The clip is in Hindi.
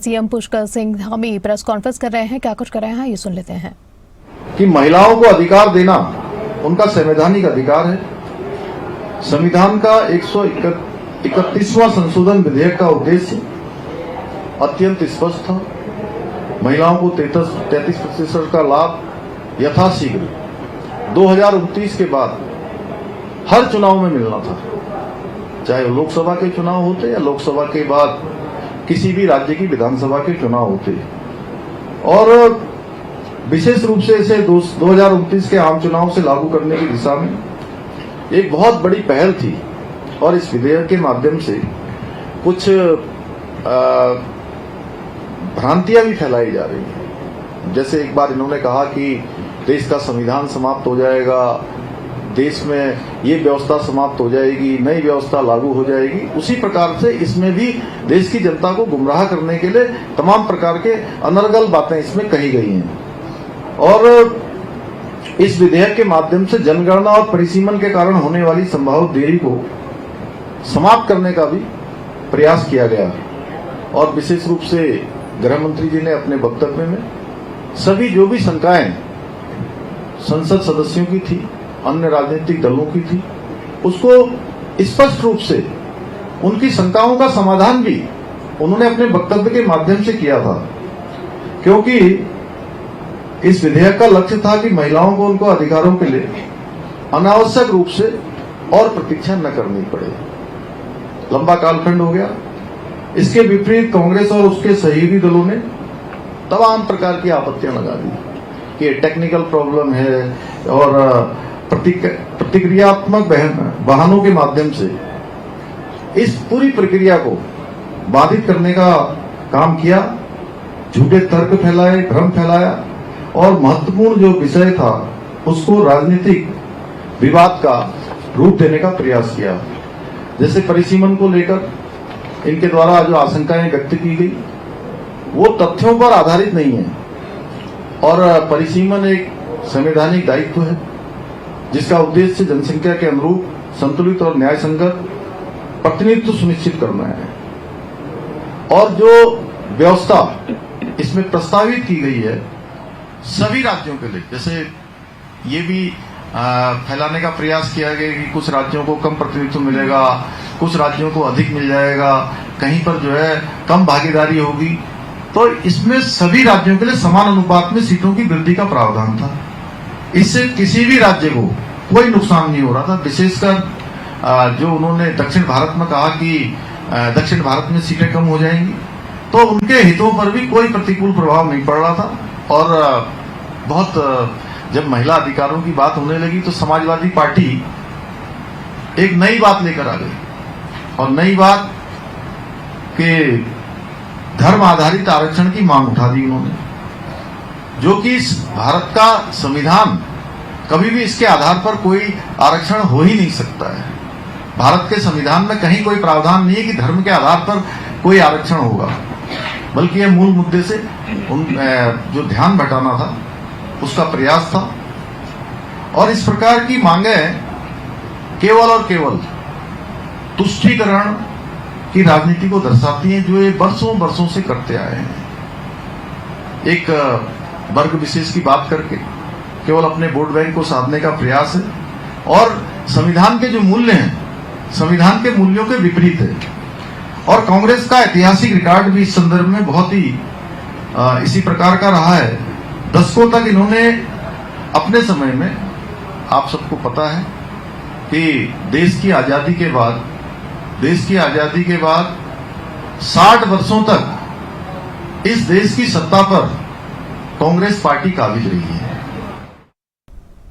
CM Pushkar Singh Dhami press conference कर रहे हैं। क्या कुछ कर रहे हैं ये सुन लेते हैं। कि महिलाओं को अधिकार देना उनका संवैधानिक अधिकार है। संविधान का 131वां संशोधन विधेयक का उद्देश्य अत्यंत स्पष्ट था। महिलाओं को 33% का लाभ यथाशीघ्र 2029 के बाद हर चुनाव में मिलना था, चाहे लोकसभा के चुनाव होते या लोकसभा के बाद किसी भी राज्य की विधानसभा के चुनाव होते। और विशेष रूप से इसे 2029 के आम चुनाव से लागू करने की दिशा में एक बहुत बड़ी पहल थी। और इस विधेयक के माध्यम से कुछ भ्रांतियां भी फैलाई जा रही हैं। जैसे एक बार इन्होंने कहा कि देश का संविधान समाप्त हो जाएगा, देश में ये व्यवस्था समाप्त हो जाएगी, नई व्यवस्था लागू हो जाएगी। उसी प्रकार से इसमें भी देश की जनता को गुमराह करने के लिए तमाम प्रकार के अनर्गल बातें इसमें कही गई हैं। और इस विधेयक के माध्यम से जनगणना और परिसीमन के कारण होने वाली संभावित देरी को समाप्त करने का भी प्रयास किया गया। और विशेष रूप से गृह मंत्री जी ने अपने वक्तव्य में सभी जो भी शंकाएं संसद सदस्यों की थी, अन्य राजनीतिक दलों की थी, उसको स्पष्ट रूप से उनकी शंकाओं का समाधान भी उन्होंने अपने वक्तव्य के माध्यम से किया था। क्योंकि इस विधेयक का लक्ष्य था कि महिलाओं को उनको अधिकारों के लिए अनावश्यक रूप से और प्रतीक्षा न करनी पड़े। लंबा कालखंड हो गया। इसके विपरीत कांग्रेस और उसके सहयोगी दलों ने तमाम प्रकार की आपत्तियां लगा दी कि टेक्निकल प्रॉब्लम है और प्रतिक्रियात्मक वाहनों के माध्यम से इस पूरी प्रक्रिया को बाधित करने का काम किया। झूठे तर्क फैलाए, भ्रम फैलाया और महत्वपूर्ण जो विषय था उसको राजनीतिक विवाद का रूप देने का प्रयास किया। जैसे परिसीमन को लेकर इनके द्वारा जो आशंकाएं व्यक्त की गई वो तथ्यों पर आधारित नहीं है। और परिसीमन एक संवैधानिक दायित्व है जिसका उद्देश्य जनसंख्या के अनुरूप संतुलित और न्यायसंगत प्रतिनिधित्व सुनिश्चित करना है। और जो व्यवस्था इसमें प्रस्तावित की गई है सभी राज्यों के लिए, जैसे ये भी फैलाने का प्रयास किया गया कि कुछ राज्यों को कम प्रतिनिधित्व मिलेगा, कुछ राज्यों को अधिक मिल जाएगा, कहीं पर जो है कम भागीदारी होगी। तो इसमें सभी राज्यों के लिए समान अनुपात में सीटों की वृद्धि का प्रावधान था। इससे किसी भी राज्य को कोई नुकसान नहीं हो रहा था। विशेषकर जो उन्होंने दक्षिण भारत में कहा कि दक्षिण भारत में सीटें कम हो जाएंगी, तो उनके हितों पर भी कोई प्रतिकूल प्रभाव नहीं पड़ रहा था। और बहुत जब महिला अधिकारों की बात होने लगी तो समाजवादी पार्टी एक नई बात लेकर आ गई। और नई बात के धर्म आधारित आरक्षण की मांग उठा दी उन्होंने, जो कि भारत का संविधान कभी भी इसके आधार पर कोई आरक्षण हो ही नहीं सकता है। भारत के संविधान में कहीं कोई प्रावधान नहीं है कि धर्म के आधार पर कोई आरक्षण होगा, बल्कि यह मूल मुद्दे से जो ध्यान भटाना था उसका प्रयास था। और इस प्रकार की मांगें केवल और केवल तुष्टीकरण की राजनीति को दर्शाती हैं, जो ये वर्षों से करते आए हैं। एक वर्ग विशेष की बात करके केवल अपने वोट बैंक को साधने का प्रयास है और संविधान के जो मूल्य हैं संविधान के मूल्यों के विपरीत है। और कांग्रेस का ऐतिहासिक रिकॉर्ड भी इस संदर्भ में बहुत ही इसी प्रकार का रहा है। दशकों तक इन्होंने अपने समय में, आप सबको पता है कि देश की आजादी के बाद 60 वर्षों तक इस देश की सत्ता पर कांग्रेस पार्टी काबिज रही है।